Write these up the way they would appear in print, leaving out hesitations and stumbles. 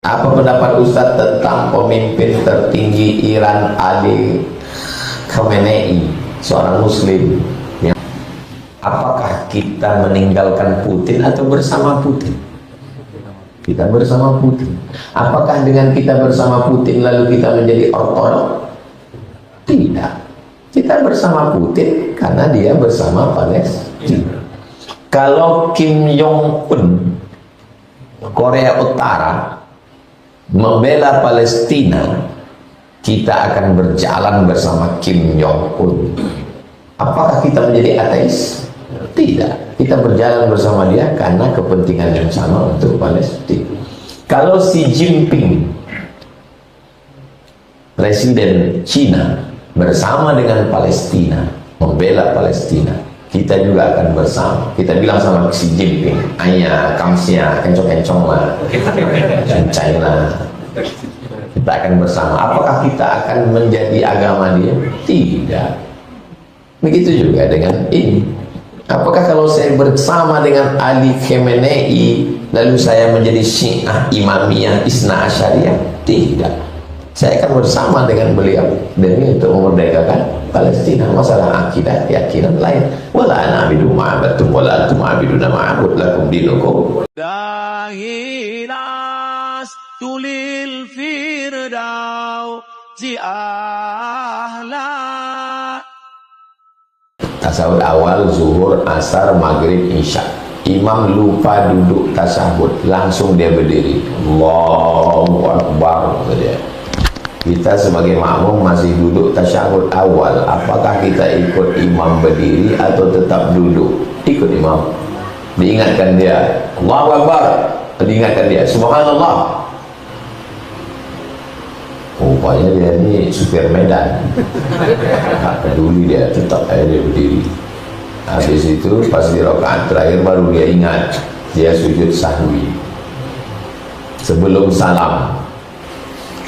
Apa pendapat Ustadz tentang pemimpin tertinggi Iran Ali Khamenei, seorang muslim? Apakah kita meninggalkan Putin atau bersama Putin? Kita bersama Putin. Apakah dengan kita bersama Putin lalu kita menjadi ortodok? Tidak. Kita bersama Putin karena dia bersama Palestina. Kalau Kim Jong-un Korea Utara membela Palestina, kita akan berjalan bersama Kim Jong-un. Apakah kita menjadi ateis? Tidak. Kita berjalan bersama dia karena kepentingan yang sama untuk Palestina. Kalau Xi Jinping, presiden Cina, bersama dengan Palestina, membela Palestina, kita juga akan bersama. Kita bilang sama Xi Jinping, ayah, kamsia, kencong-kencong lah, kencang lah. Kita akan bersama. Apakah kita akan menjadi agama dia? Tidak. Begitu juga dengan ini. Apakah kalau saya bersama dengan Ali Khamenei lalu saya menjadi Syiah, Imamiyah, Isna Asyariyah? Tidak. Saya akan bersama dengan beliau demi untuk memerdekakan Palestina. Masalah akidah, keyakinan lain. Wala ana abidu ma'abatum wala antum abiduna ma'abud lakum dinukum. Dahilas tulil firdaw zi'ahla. Tasawuf awal, zuhur, asar, maghrib, isya. Imam lupa duduk tasahud, langsung dia berdiri. Allahu Akbar. Kita sebagai makmum masih duduk tasyahud awal. Apakah kita ikut imam berdiri atau tetap duduk? Ikut imam. Diingatkan dia, Allahu Akbar. Diingatkan dia, Subhanallah. Rupanya dia ini supir Medan. Tak peduli dia, tetap aja dia berdiri. Habis itu pas di rakaat terakhir baru dia ingat dia sujud sahwi. Sebelum salam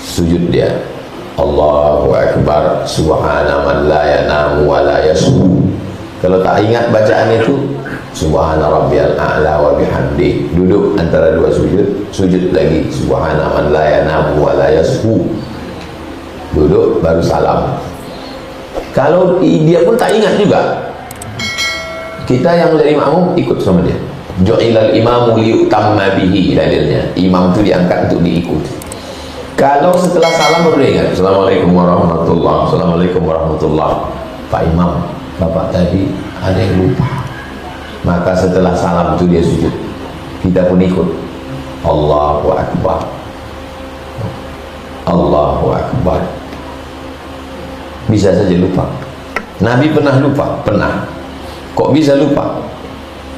sujud dia, Allahu Akbar, subhana man la yanamu wa la yashu. Kalau tak ingat bacaan itu, subhana rabbiyal a'la wa bihamdi. Duduk antara dua sujud, sujud lagi, subhana man la yanamu wa la yashu. Duduk baru salam. Kalau dia pun tak ingat juga, kita yang menjadi makmum ikut sama dia. Ju'ilal imamu liyutamma bihi, dalilnya imam itu diangkat untuk diikuti. Kalau setelah salam baru ingat, Assalamualaikum warahmatullahi, Assalamualaikum warahmatullahi. Pak Imam, Bapak tadi ada yang lupa. Maka setelah salam itu dia sujud. Kita pun ikut. Allahu Akbar. Allahu Akbar. Bisa saja lupa. Nabi pernah lupa? Pernah. Kok bisa lupa?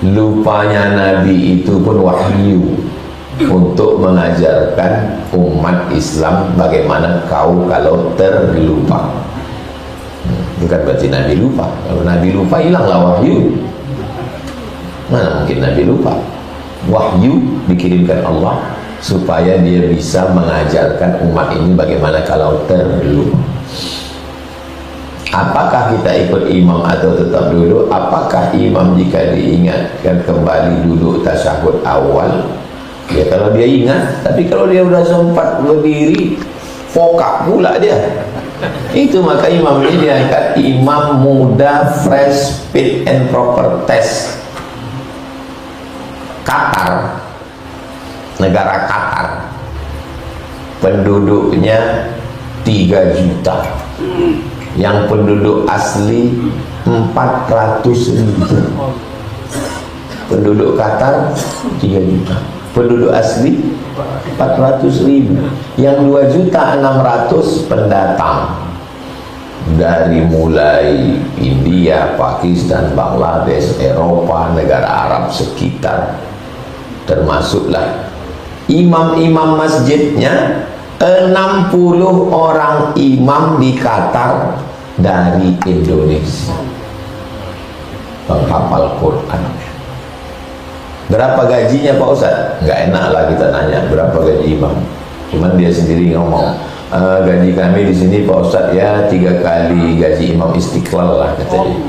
Lupanya Nabi itu pun wahyu untuk mengajarkan umat Islam bagaimana kau kalau terlupa. Bukan berarti Nabi lupa. Kalau Nabi lupa hilanglah wahyu. Mana mungkin Nabi lupa? Wahyu dikirimkan Allah supaya dia bisa mengajarkan umat ini bagaimana kalau terlupa. Apakah kita ikut imam atau tetap duduk? Apakah imam jika diingatkan kembali duduk tasyahud awal? Ya kalau dia ingat, tapi kalau dia sudah sempat berdiri, fokak pula dia. Itu maka imam ini diangkat imam muda, fresh, fit and proper test. Qatar, negara Qatar, penduduknya 3 juta. Yang penduduk asli 400.000. Penduduk Qatar 3 juta. Penduduk asli 400.000. Yang 2.600.000 pendatang dari mulai India, Pakistan, Bangladesh, Eropa, negara Arab sekitar. Termasuklah imam-imam masjidnya. 60 orang imam di Qatar dari Indonesia, penghafal Quran. Berapa gajinya Pak Ustadz? Nggak enak lah kita nanya berapa gaji imam. Cuman dia sendiri ngomong, gaji kami di sini Pak Ustadz ya 3 kali gaji imam Istiqlal lah katanya.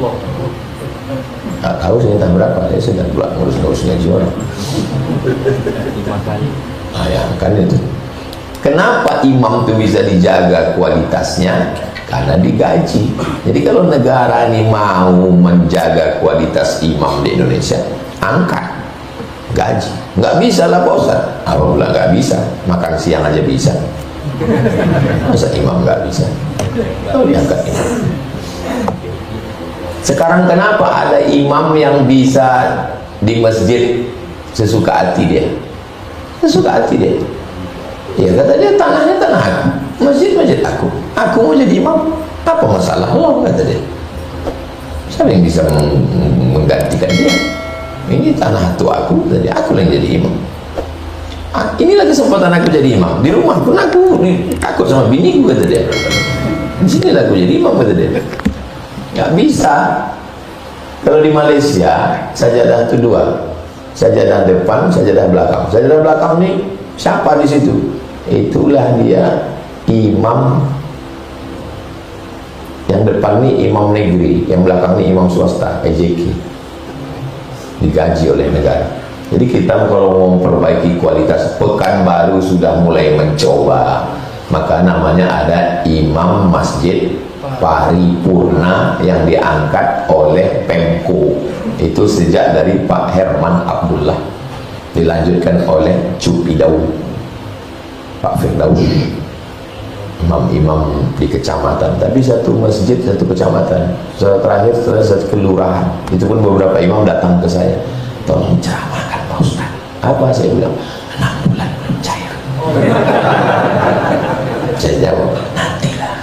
Nggak tahu saya entah berapa, saya sedang ngurus gaji orang. 5 kali. Nah ya kan itu. Kenapa imam itu bisa dijaga kualitasnya? Karena digaji. Jadi kalau negara ini mau menjaga kualitas imam di Indonesia, angkat gaji. Nggak bisa lah Pak Ustaz. Apa pula nggak bisa? Makan siang aja bisa. Masa imam nggak bisa? Kalau diangkat imam. Sekarang kenapa ada imam yang bisa di masjid sesuka hati dia? Sesuka hati dia. Ya kata dia, tanahnya tanah aku, masjid aku mau jadi imam, apa masalah lo, kata dia. Siapa yang bisa menggantikan dia? Ini tanah tua aku, jadi aku yang jadi imam. Inilah kesempatan aku jadi imam. Di rumah pun aku takut sama biniku, kata dia. Di sinilah aku jadi imam, kata dia. Nggak bisa. Kalau di Malaysia sajadah itu dua, sajadah depan, sajadah belakang. Sajadah belakang nih siapa di situ? Itulah dia imam. Yang depan nih imam negeri, yang belakang nih imam swasta, EJK, digaji oleh negara. Jadi kita kalau mau memperbaiki kualitas, Pekanbaru sudah mulai mencoba, maka namanya ada imam masjid paripurna yang diangkat oleh Pemko. Itu sejak dari Pak Herman Abdullah, dilanjutkan oleh Cupi Daud, Pak Firdaus, imam-imam di kecamatan. Tapi satu masjid, satu kecamatan. Setelah terakhir, setelah satu kelurahan, itu pun beberapa imam datang ke saya, tolong ceramahkan Pak Ustaz. Apa? Saya bilang 6 bulan belum cair. Saya jawab, nantilah.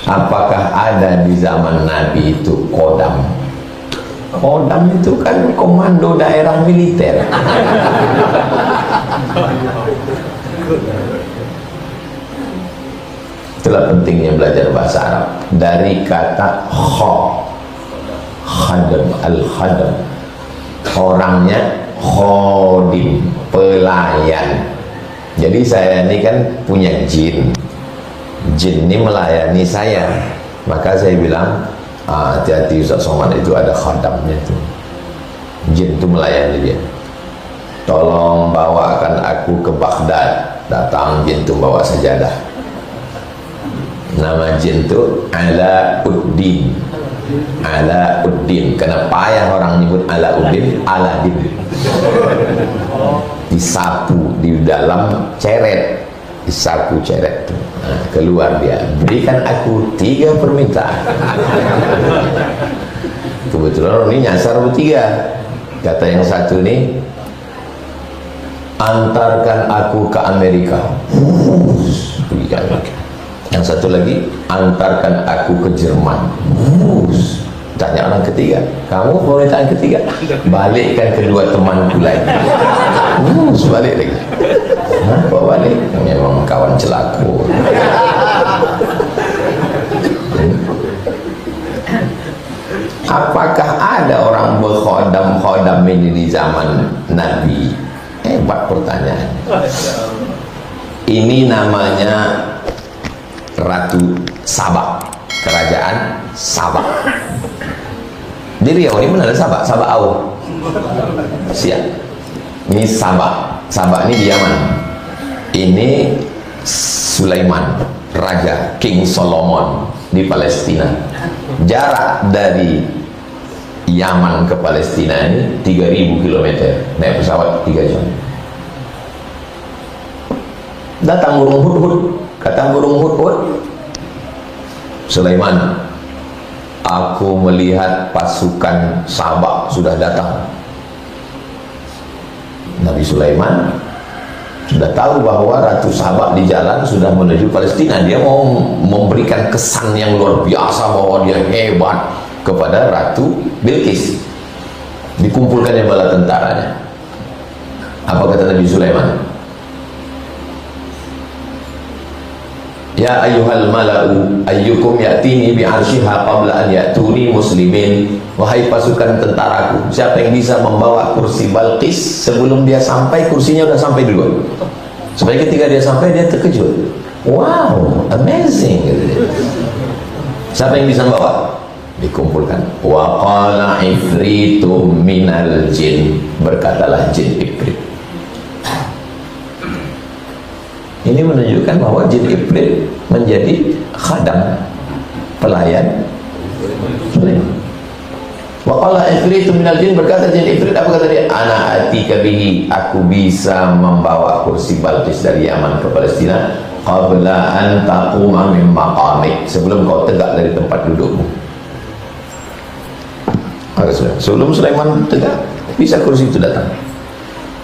Apakah ada di zaman Nabi itu kodam? Kodam itu kan komando daerah militer. Itulah pentingnya belajar bahasa Arab. Dari kata khadam, al-khadam, orangnya khodim, pelayan. Jadi saya ini kan punya jin ini melayani saya, maka saya bilang, hati-hati Ustaz Somad, itu ada khadamnya itu. Jin itu melayani dia. Tolong bawakan aku ke Baghdad. Datang jin itu bawa sajadah. Nama jin itu Alauddin. Alauddin. Kenapa payah orang nyebut Alauddin? Aladin. Disapu di dalam ceret, disapu ceret. Nah, keluar dia, berikan aku 3 permintaan. Kebetulan ini nyasar bertiga. Kata yang satu nih, antarkan aku ke Amerika. Yang satu lagi, antarkan aku ke Jerman. Tanya orang ketiga, kamu permintaan ketiga? Balikkan kedua temanku lagi. Balik lagi. Kok balik? Memang kawan celaka. Apakah ada orang berkhodam ini di zaman Nabi? Hebat pertanyaan. Ini namanya Ratu Sabah, Kerajaan Sabah. Di Riau ini mana ada Sabah? Sabah Au. Siap. Ini Sabah. Sabah ini di Yaman. Ini Sulaiman, Raja King Solomon di Palestina. Jarak dari Yaman ke Palestina ini 3000 km. Naik pesawat 3 jam. Datang burung hudhud. Kata burung hudhud, Sulaiman, aku melihat pasukan Sabah sudah datang. Nabi Sulaiman sudah tahu bahwa Ratu Sabah di jalan sudah menuju Palestina. Dia mau memberikan kesan yang luar biasa bahwa dia hebat kepada Ratu Bilqis. Dikumpulkannya bala tentaranya. Apa kata Nabi Sulaiman? Ya ayyuhal mala'u ayyukum ya'tini bi'arsyiha qabla an ya'tuni muslimin. Wahai pasukan tentaraku, siapa yang bisa membawa kursi Balqis sebelum dia sampai, kursinya udah sampai duluan, supaya ketika dia sampai dia terkejut. Wow, amazing. Siapa yang bisa membawa? dikumpulkan. Wa qala ifritu minal jin, berkatalah jin ifrit. Ini menunjukkan bahwa jin ifrit menjadi khadam, pelayan Sulaiman. Wa qala ifritu minal jin, berkata jin ifrit, apa kata dia? Ana atika bihi, aku bisa membawa kursi Balqis dari Yaman ke Palestina qabla an taquma min maqamik, sebelum kau tegak dari tempat dudukmu. Sebelum Sulaiman tegak, bisa kursi itu datang.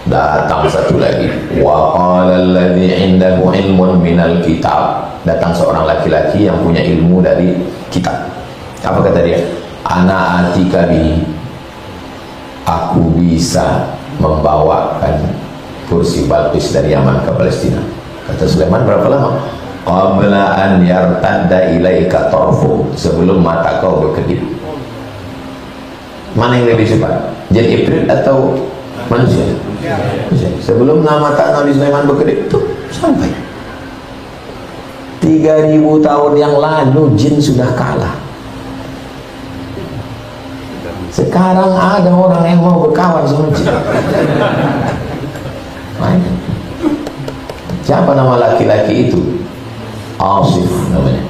Datang satu lagi, wa qala alladhi indahu ilmun minal kitab, datang seorang laki-laki yang punya ilmu dari kitab. Apa kata dia? Ana atika bi, aku bisa membawakan kursi Balqis dari Yaman ke Palestina. Kata Sulaiman, berapa lama? Qabla an yartadda ilaika tarfu, sebelum mata kau berkedip. Mana yang lebih cepat, jin ifrit atau manusia? Sebelum mata Nabi Sulaiman berkedip itu sampai 3000 tahun yang lalu jin sudah kalah. Sekarang ada orang yang mau berkawan sama jin. Siapa nama laki-laki itu? Asif namanya,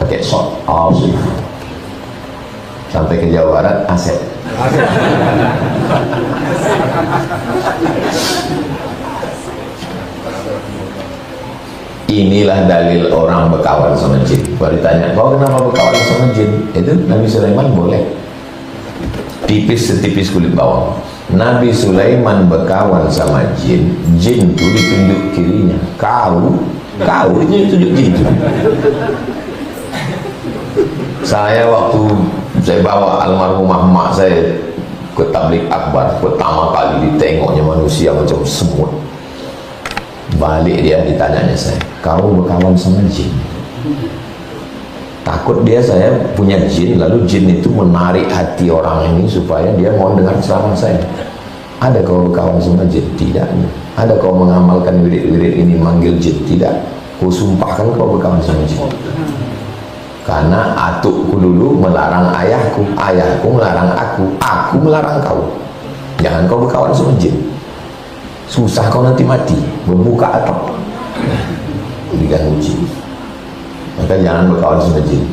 pakai shot, Asif. Sampai ke Jawa Barat, Asep. Inilah dalil orang berkawan sama jin. Baru ditanya, kau kenapa berkawan sama jin? Itu Nabi Sulaiman boleh. Tipis setipis kulit bawang. Nabi Sulaiman berkawan sama jin. Jin itu ditunjuk kirinya. Kau itu ditunjuk jin. Saya waktu saya bawa almarhumah mak saya ke tabligh akbar, pertama kali ditengoknya manusia macam semut. Balik dia, ditanyanya saya, kau berkawan sama jin? Takut dia saya punya jin, lalu jin itu menarik hati orang ini supaya dia mau dengar ceramah saya. Ada kau berkawan sama jin? Tidak. Ada kau mengamalkan wirid-wirid ini manggil jin? Tidak. Ku sumpahkan kau berkawan sama jin. Karena atukku dulu melarang ayahku, ayahku melarang aku melarang kau. Jangan kau berkawan sama jin, susah kau nanti mati, membuka atap diganggu jin. Maka jangan berkawan sama jin.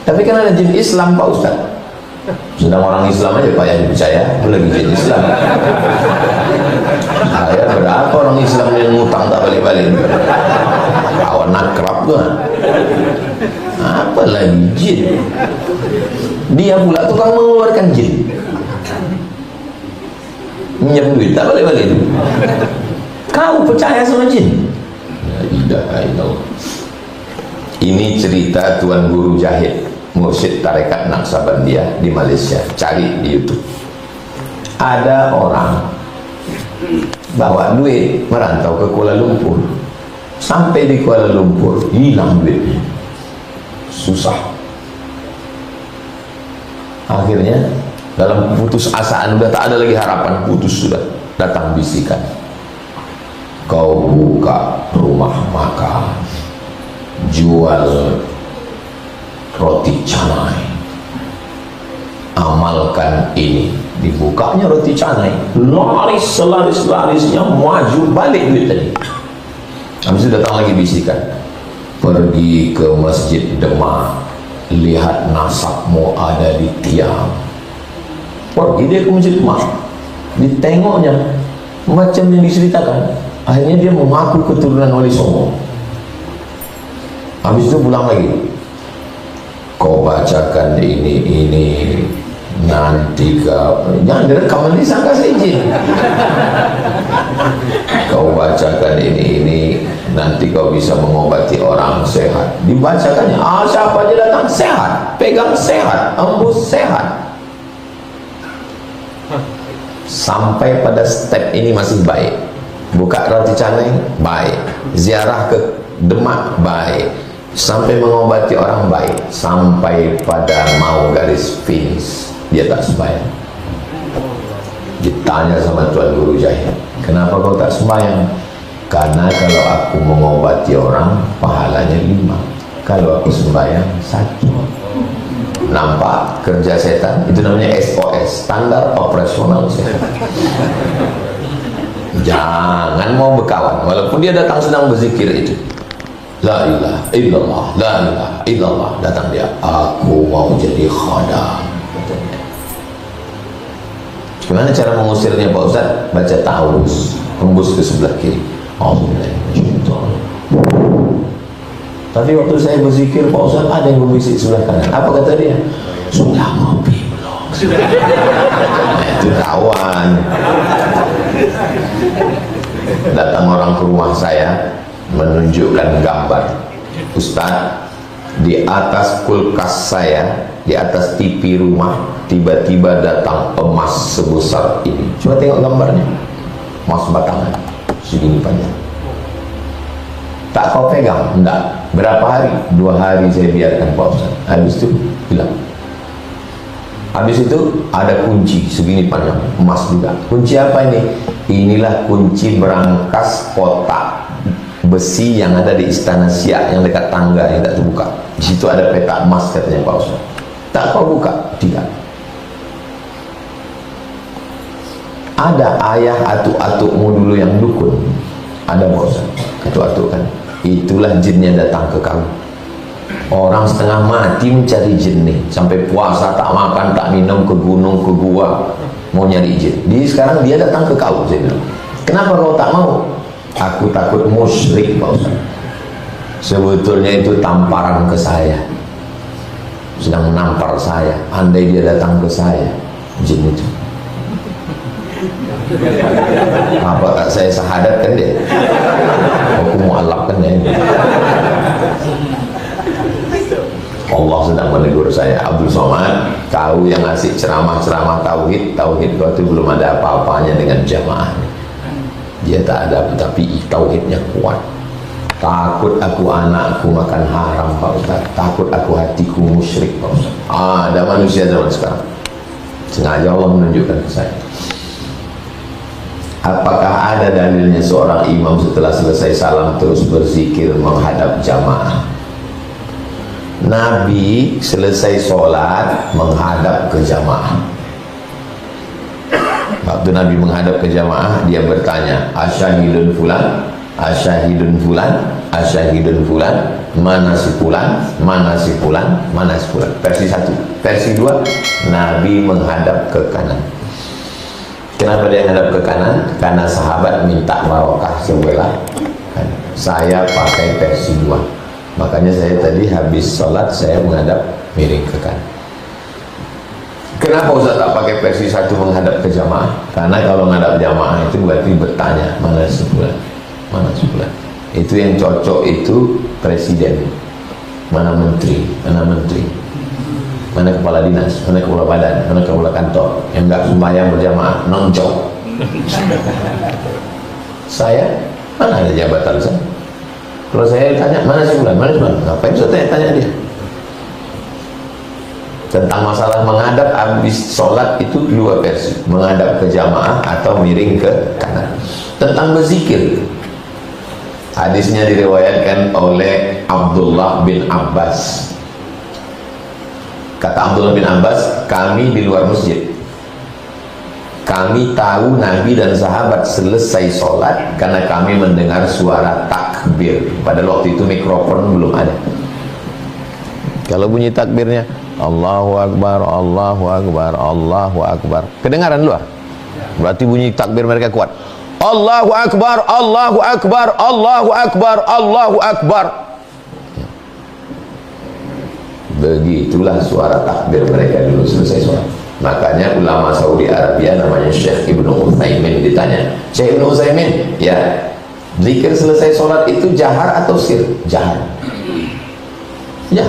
Tapi kan ada jin Islam Pak Ustaz. Sedang orang Islam aja Pak yang percaya, lagi jin Islam. Saya berapa orang Islam yang ngutang tak balik-balik, kawan akrab tuh. Apalagi jin, dia pula tukang mengeluarkan jin, minjam duit tak balik-balik. Kau percaya sama jin? Tidak, ini cerita Tuan Guru Jahid, mursyid tarekat Naqsabandiyah di Malaysia. Cari di YouTube. Ada orang bawa duit merantau ke Kuala Lumpur, sampai di Kuala Lumpur hilang duitnya, susah. Akhirnya dalam putus asaan, udah tak ada lagi harapan, putus sudah, datang bisikan, kau buka rumah makan, jual roti canai, amalkan ini. Dibukanya roti canai, laris selaris-larisnya, maju balik duit tadi. Habis itu datang lagi bisikan, pergi ke Masjid Demak, lihat nasabmu ada di tiang. Pergi dia ke Masjid Demak, ditengoknya macam yang diceritakan. Akhirnya dia mengaku keturunan Wali Songo. Habis itu pulang lagi, kau bacakan ini nanti kau, jangan direkam nanti sangka saya jin. Kau bacakan ini nanti kau bisa mengobati orang sehat. Dibacakannya, siapa aja datang sehat, pegang sehat, embus sehat. Sampai pada step ini masih baik. Buka roti canai baik, ziarah ke Demak baik, sampai mengobati orang baik, sampai pada mau garis finish dia tak sembahyang. Ditanya sama Tuan Guru Jahid, kenapa kau tak sembahyang? Karena kalau aku mengobati orang pahalanya 5, kalau aku sembahyang 1. nampak kerja setan, itu namanya SOS, standar operasional setan. Jangan mau berkawan, walaupun dia datang sedang berzikir itu. La ilaha illallah, la ilaha illallah, datang dia, aku mau jadi khadam. Gimana cara mengusirnya Pak Ustaz? Baca ta'awuz, hembus ke sebelah kiri. Tapi waktu saya berzikir Pak Ustaz, ada yang berbisik sebelah kanan. Apa kata dia? Sudah ngopi belum? Nah, itu kawan. Datang orang ke rumah saya menunjukkan gambar, Ustaz, di atas kulkas saya, di atas TV rumah, tiba-tiba datang emas sebesar ini. Coba tengok gambarnya, emas batangan segini panjang. Tak kau pegang? Enggak. Berapa hari? 2 hari saya biarkan Pak Ustaz. Habis itu hilang. Habis itu ada kunci segini panjang, emas juga. Kunci apa ini? Inilah kunci berangkas kotak besi yang ada di Istana Siak yang dekat tangga yang tak terbuka. Di situ ada petak emas katanya Pak Ustaz. Tak kau buka? Tidak. Ada ayah atuk-atukmu dulu yang dukun. Ada Pak Ustaz. Atuk-atuk kan. Itulah jinnya datang ke kamu. Orang setengah mati mencari jin nih, sampai puasa tak makan tak minum, ke gunung ke gua mau nyari jin. Jadi sekarang dia datang ke kau. Saya bilang, kenapa kau tak mau? Aku takut musyrik Pak Ustaz. Sebetulnya itu tamparan ke saya, sedang menampar saya. Andai dia datang ke saya, jin itu, apa tak saya sahadatkan dia? Aku mu'alafkan dia. Allah sedang menegur saya, Abdul Somad, kau yang ngasih ceramah-ceramah tauhid kau itu belum ada apa-apanya dengan jamaah. Dia tak ada, tapi tauhidnya kuat. Takut aku anakku makan haram Pak Ustaz, takut aku hatiku musyrik Pak Ustaz. Ada manusia zaman sekarang sengaja Allah menunjukkan ke saya. Apakah ada dalilnya seorang imam setelah selesai salam terus berzikir menghadap jamaah? Nabi selesai sholat menghadap ke jamaah. Waktu Nabi menghadap ke jamaah, dia bertanya, asyahidun fulan, asyahidun fulan, asyahidun fulan, mana si fulan, mana si fulan, mana si fulan. Versi 1. Versi 2, Nabi menghadap ke kanan. Kenapa dia menghadap ke kanan? Karena sahabat minta barokah sebelah kanan. Saya pakai versi 2. Makanya saya tadi habis sholat saya menghadap miring ke kanan. Kenapa Ustaz tak pakai versi 1 menghadap ke jamaah? Karena kalau menghadap jamaah itu berarti bertanya, mana sebulan, mana sebulan. Itu yang cocok itu presiden, mana menteri, mana menteri, mana kepala dinas, mana kepala badan, mana kepala kantor. Yang enggak sembahyang berjamaah nonjok. Saya mana ada jabatan saya? Kalau saya tanya, mana sebulan, mana sebulan? Ngapain saya tanya dia? Tentang masalah menghadap habis sholat itu 2 versi, menghadap ke jamaah atau miring ke kanan. Tentang berzikir, hadisnya diriwayatkan oleh Abdullah bin Abbas. Kata Abdullah bin Abbas, kami di luar masjid, kami tahu Nabi dan sahabat selesai sholat karena kami mendengar suara takbir. Pada waktu itu mikrofon belum ada. Kalau bunyi takbirnya Allahu Akbar, Allahu Akbar, Allahu Akbar, kedengaran luar, berarti bunyi takbir mereka kuat. Allahu Akbar, Allahu Akbar, Allahu Akbar, Allahu Akbar. Begitulah suara takbir mereka dulu selesai sholat. Makanya ulama Saudi Arabia namanya Syekh Ibnu Utsaimin ditanya, Syekh Ibnu Utsaimin, ya, zikir selesai sholat itu jahar atau sir? Jahar. Ya.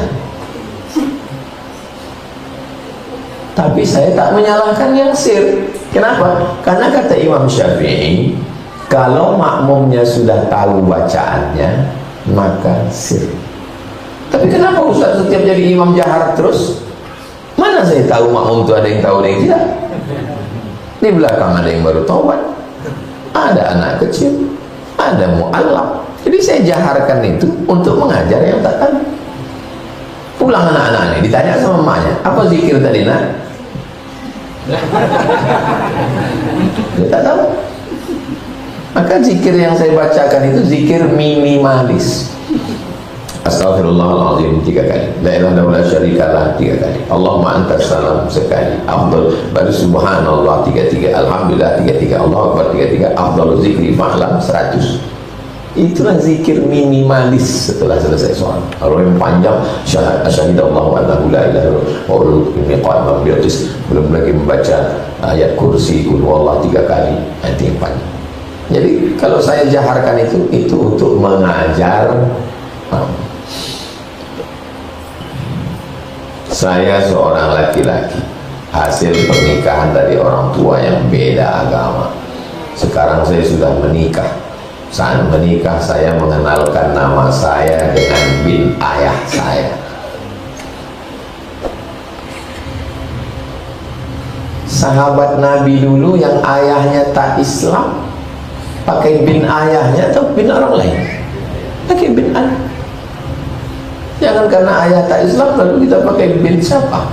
Tapi saya tak menyalahkan yang sir. Kenapa? Karena kata Imam Syafi'i, kalau makmumnya sudah tahu bacaannya, maka sir. Tapi kenapa Ustaz setiap jadi imam jahar terus? Mana saya tahu makmum itu ada yang tahu, ada yang tidak. Di belakang ada yang baru taubat, ada anak kecil, ada mu'allaf. Jadi saya jaharkan itu untuk mengajar yang tak tahu. Pulang anak-anak ini, ditanya sama emaknya, apa zikir tadi nak? Dia tak tahu. Maka zikir yang saya bacakan itu zikir minimalis. Astaghfirullahaladzim 3 kali, la ilaha illallah syarikalah 3 kali, Allahumma antas salam sekali, afdal, baru subhanallah 33, alhamdulillah 33, Allahu akbar 33, afdalul zikri fa'lam 100. Itulah zikir minimalis setelah selesai sholat. Kalau yang panjang syahidallahu annahu la ilaha illallah wa ulul qiyamah bi'atis, belum lagi membaca ayat kursi kul huwallah 3 kali, nanti yang panjang. Jadi kalau saya jaharkan itu untuk mengajar. Saya seorang laki-laki hasil pernikahan dari orang tua yang beda agama. Sekarang saya sudah menikah. Saat menikah saya mengenalkan nama saya dengan bin ayah saya. Sahabat Nabi dulu yang ayahnya tak Islam pakai bin ayahnya atau bin orang lain? Pakai bin ayah. Jangan karena ayah tak Islam lalu kita pakai bin siapa?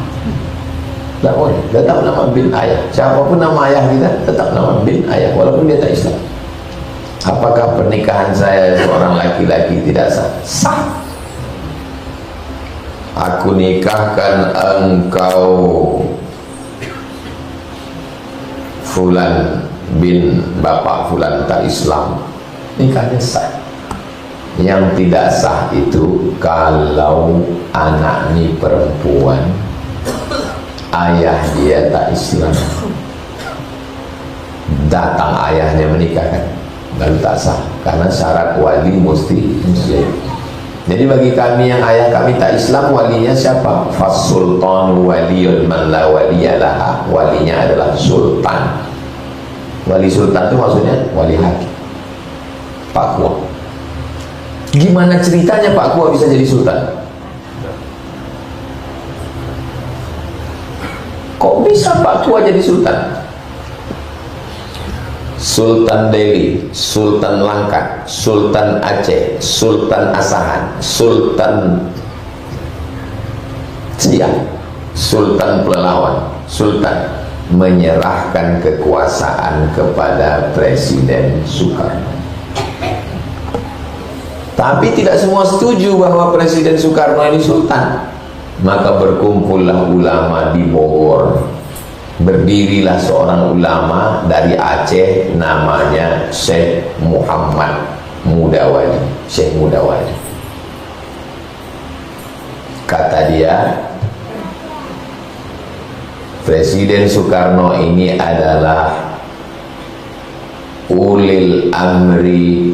Tak boleh. Tetap nama bin ayah. Siapapun nama ayah kita tetap nama bin ayah walaupun dia tak Islam. Apakah pernikahan saya seorang laki-laki tidak sah? Sah. Aku nikahkan engkau Fulan bin bapak Fulan tak Islam, nikahnya sah. Yang tidak sah itu kalau anak ini perempuan, ayah dia tak Islam, datang ayahnya menikahkan, lalu tak sah karena syarat wali mesti muslim. Jadi bagi kami yang ayah kami tak Islam, walinya siapa? Fasultan waliyun man la waliyalah. Walinya adalah sultan. Wali sultan itu maksudnya wali hakim, Pak Kua. Gimana ceritanya Pak Kua bisa jadi sultan? Kok bisa Pak Kua jadi sultan? Sultan Delhi, Sultan Langkat, Sultan Aceh, Sultan Asahan, Sultan Siak, Sultan Pelalawan, Sultan menyerahkan kekuasaan kepada Presiden Soekarno. Tapi tidak semua setuju bahwa Presiden Soekarno ini sultan. Maka berkumpullah ulama di Bogor. Berdirilah seorang ulama dari Aceh namanya Syekh Muhammad Mudawali. Syekh Mudawali. Kata dia, Presiden Soekarno ini adalah ulil amri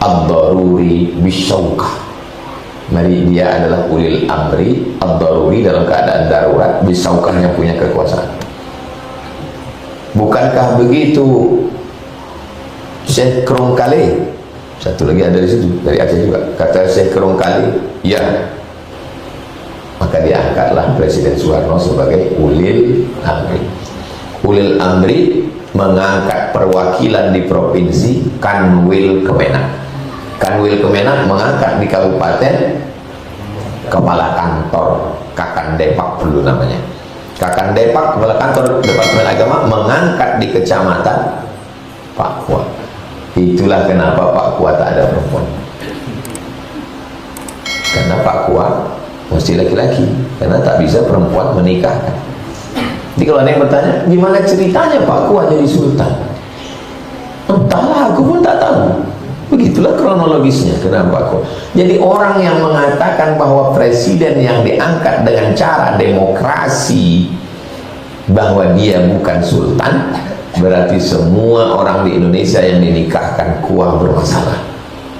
ad-daruri bisyawkah. Mari, dia adalah ulil amri ad-daruri dalam keadaan darurat, bisyawkahnya punya kekuasaan. Bukankah begitu Syekh Krongkale? Satu lagi ada di situ dari Aceh juga. Kata Syekh Krongkale, ya. Maka diangkatlah Presiden Soekarno sebagai ulil amri. Ulil amri mengangkat perwakilan di provinsi, Kanwil Kemenak. Kanwil Kemenak mengangkat di kabupaten kepala kantor Kakan Depak dulu namanya. Kakan Depak, kepala kantor Departemen Agama, mengangkat di kecamatan Pak Kua. Itulah kenapa Pak Kua tak ada perempuan. Karena Pak Kua mesti laki-laki, karena tak bisa perempuan menikahkan. Jadi kalau ada yang bertanya, gimana ceritanya Pak Kua jadi sultan? Entahlah, aku pun tak tahu. Begitulah kronologisnya kenapa kok. Jadi orang yang mengatakan bahwa presiden yang diangkat dengan cara demokrasi bahwa dia bukan sultan, berarti semua orang di Indonesia yang dinikahkan Kua bermasalah.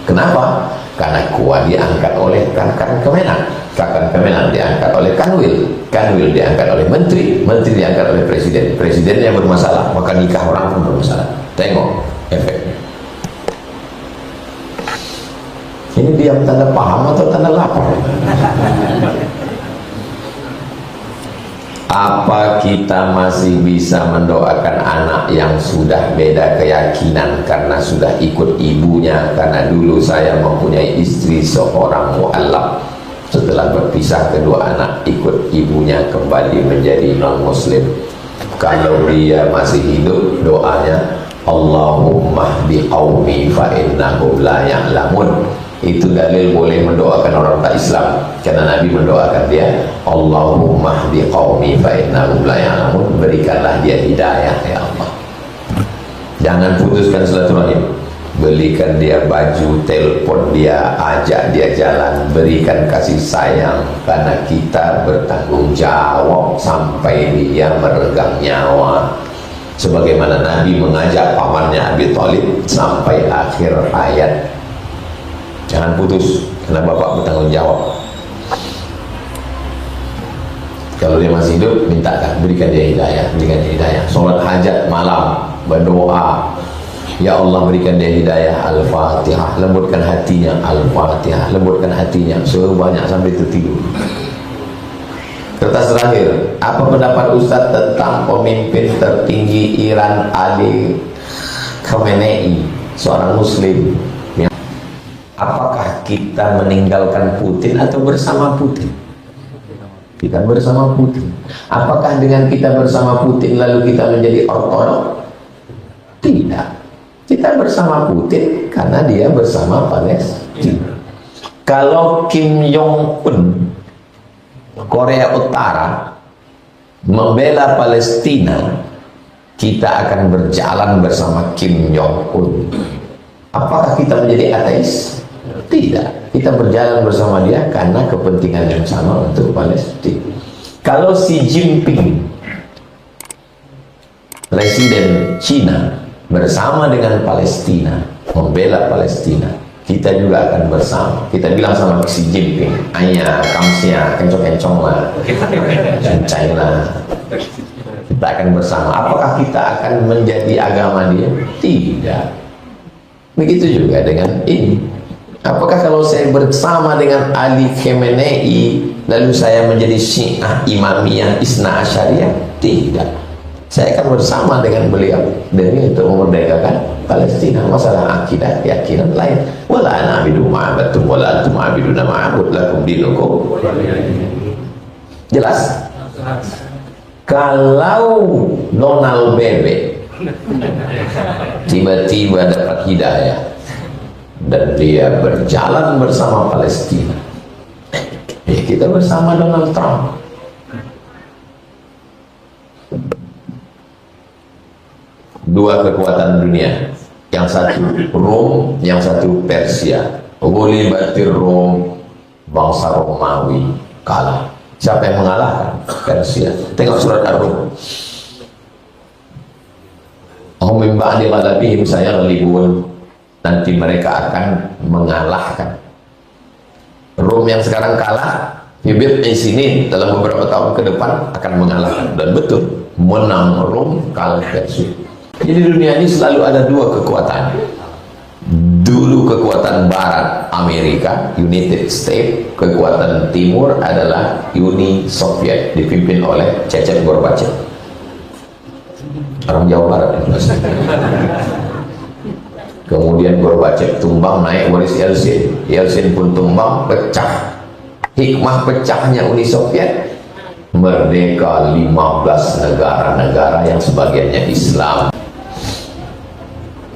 Kenapa? Karena Kua diangkat oleh Kakan Kemenak, Kakan Kemenak diangkat oleh Kanwil, Kanwil diangkat oleh Menteri, Menteri diangkat oleh Presiden, Presidennya bermasalah, maka nikah orang pun bermasalah. Tengok efeknya. Ini diam tanda paham atau tanda lapar? Apa kita masih bisa mendoakan anak yang sudah beda keyakinan karena sudah ikut ibunya? Karena dulu saya mempunyai istri seorang mu'allaf. Setelah berpisah, kedua anak ikut ibunya kembali menjadi non-muslim. Kalau dia masih hidup, doanya Allahumma hdi qaumi fa innahum la ya'lamun. Itu dalil boleh mendoakan orang tak Islam, karena Nabi mendoakan dia, Allahumma hdi qaumi fa innahum la ya'lamun. Berikanlah dia hidayah ya Allah. Jangan putuskan silaturahim. Belikan dia baju, telepon dia, ajak dia jalan, berikan kasih sayang, karena kita bertanggung jawab sampai dia meregang nyawa. Sebagaimana Nabi mengajak pamannya Abi Thalib sampai akhir hayat. Jangan putus, karena bapak bertanggung jawab. Kalau dia masih hidup, mintakan, berikan dia hidayah, berikan dia hidayah. Sholat hajat malam, berdoa, ya Allah berikan dia hidayah. Al-Fatihah, lembutkan hatinya. Al-Fatihah, lembutkan hatinya sebanyak sampai tertidur. Kertas terakhir, apa pendapat Ustaz tentang pemimpin tertinggi Iran Ali Khamenei, seorang muslim? Apakah kita meninggalkan Putin atau bersama Putin? Kita bersama Putin. Apakah dengan kita bersama Putin lalu kita menjadi ortodok? Tidak. Kita bersama Putin karena dia bersama Palestina. Kalau Kim Jong-un Korea Utara membela Palestina, kita akan berjalan bersama Kim Jong-un. Apakah kita menjadi ateis? Tidak. Kita berjalan bersama dia karena kepentingan yang sama untuk Palestina. Kalau Xi Jinping, presiden Cina, bersama dengan Palestina, membela Palestina, kita juga akan bersama. Kita bilang sama Xi Jinping, ayah, kamsia, kencong-kencong lah, cancai lah. Kita akan bersama. Apakah kita akan menjadi agama dia? Tidak. Begitu juga dengan ini. Apakah kalau saya bersama dengan Ali Khamenei lalu saya menjadi Syiah Imamiyah Isna Asyariyah? Tidak. Saya akan bersama dengan beliau demi untuk memerdekakan Palestina. Masalah akidah, keyakinan lain. Wala ana abidu ma'abatum wala antum abiduna ma'abud lakum dinukum. Jelas? Kalau Donald Bebe tiba-tiba dapat hidayah dan dia berjalan bersama Palestina, ya kita bersama Donald Trump. Dua kekuatan dunia, yang satu Rom, yang satu Persia. Ghulibatir Rom, bangsa Romawi kalah. Siapa yang mengalahkan? Persia. Tengok surat Ar-Rum. Hum min ba'di ghalabihim sayaghlibun. Nanti mereka akan mengalahkan. Rom yang sekarang kalah, Hibib sini dalam beberapa tahun ke depan akan mengalahkan. Dan betul, menang Rom, kalah Persia. Jadi dunia ini selalu ada dua kekuatan. Dulu kekuatan barat Amerika, United States. Kekuatan timur adalah Uni Soviet, dipimpin oleh Cecep Gorbachev. Orang Jawa Barat. Kemudian Gorbachev tumbang, naik Boris Yeltsin. Yeltsin pun tumbang, pecah. Hikmah pecahnya Uni Soviet, merdeka 15 negara-negara yang sebagiannya Islam.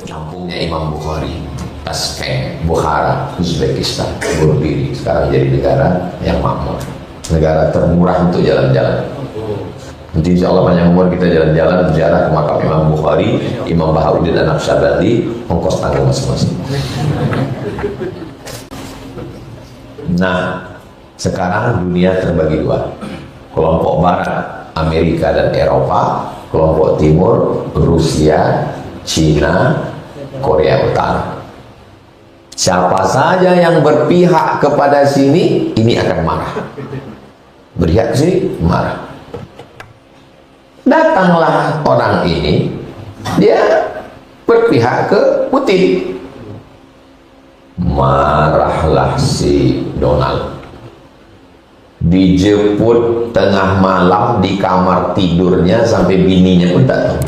Kampungnya Imam Bukhari, Tashkent, Bukhara, Uzbekistan, berdiri sekarang jadi negara yang makmur, negara termurah untuk jalan-jalan. Nanti insya Allah panjang umur kita jalan-jalan ziarah ke makam Imam Bukhari, Imam Bahauddin An-Naqsyabandi, ongkos tanggung masing-masing. Nah, sekarang dunia terbagi dua. Kelompok barat, Amerika dan Eropa. Kelompok timur, Rusia, Cina, Korea Utara. Siapa saja yang berpihak kepada sini, ini akan marah. Berpihak ke sini, marah. Datanglah orang ini, dia berpihak ke Putin. Marahlah si Donald. Dijemput tengah malam di kamar tidurnya sampai bininya pun tak tahu.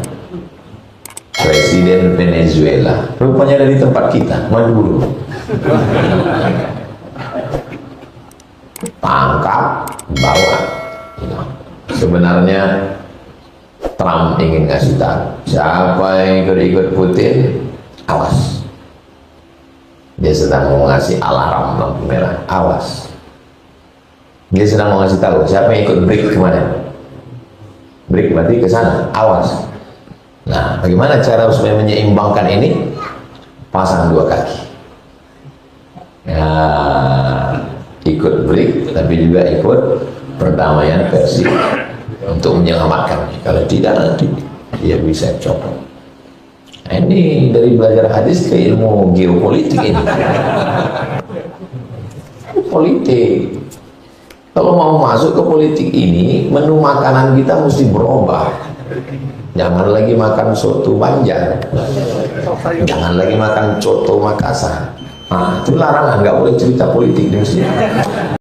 Presiden Venezuela, rupanya dari tempat kita, Maduro. tangkap, bawa. Sebenarnya Trump ingin ngasih tahu, siapa yang ikut Putin, awas. Dia sedang mau ngasih alarm lampu merah, awas. Dia sedang mau ngasih tahu, siapa yang ikut BRIC kemarin? BRIC berarti ke sana, awas. Nah, bagaimana cara supaya menyeimbangkan ini? Pasang dua kaki. Ya, ikut BRIC, tapi juga ikut perdamaian Persia untuk menyelamatkan. Kalau tidak nanti dia bisa copot. Nah, ini dari belajar hadis ke ilmu geopolitik ini. Politik. Kalau mau masuk ke politik ini, menu makanan kita mesti berubah. Jangan lagi makan soto Banjar, jangan lagi makan coto Makassar. Nah, itu larangan, nggak boleh cerita politik di sini.